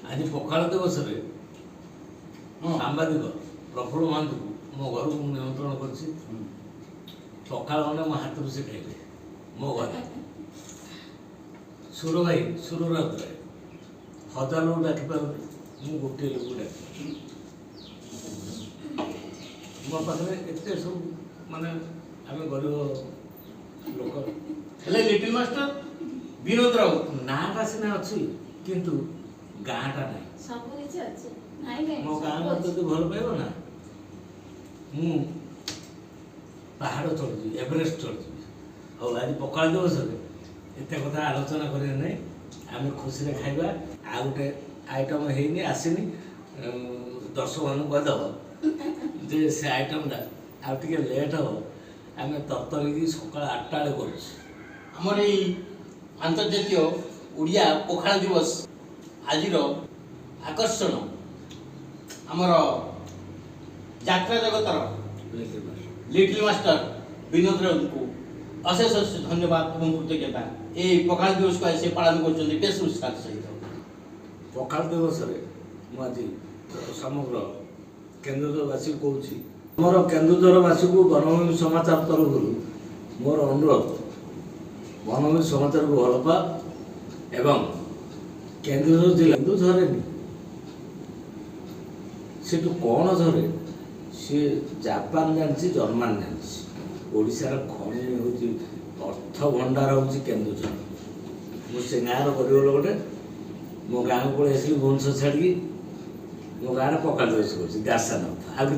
आज पखाल दिवस सांबादिक प्रफुल्ल महांती मो घर को निमंत्रण कर पखाल मैंने मो हाथ से खाइले मो घर सुर भाई सुर राउत राय 1000 लोग डाक पार मुझे गोटे लोग डाक मो पाखे एत सब माने आम गरीब लोक लिटिल मास्टर विनोद राउत नाटा सीना अच्छी किंतु गाँटा ना मो गाँ मत भल पाइब ना मु पहाड़ चढ़ी एवरेस्ट चढ़ी और आज पखाल दिवस एत कथा आलोचना करें ना आम खुशी खाइबा आ गोटे आइटम है आसनी दर्शक मान कहीदेव जे से आइटमटा आउटे लेट हम आम तरतरी सकाल 8टा बेले कर आमर ये अंतर्जातीय ओडिया पखाल दिवस आज आकर्षण आमर यात्रा जगतर लिटिल मास्टर विनोद राउत को अशेष अशेष धन्यवाद एवं कृतज्ञता ये पखाल दिवस को ऐसे पालन कर उत्साह सहित पखाल दिवस आज समग्र केन्दुझरवासी कौन मोर केन्दुझरवासी को बनभूमि समाचार तरफ मोर अनुरोध बनभूमि समाचार को भल पा एवं केन्दुझर जिला हिंदू झरेनि से कौन झरे सी जापान जानी जर्मान जानी ओडार खनि हूँ अर्थ भंडार हूँ केन्दुझर मुझे गाँव गरीब लोकटे मो गाँव को पलि भुवनेश्वर छाड़ी मो गाँव पखाल दिवस कर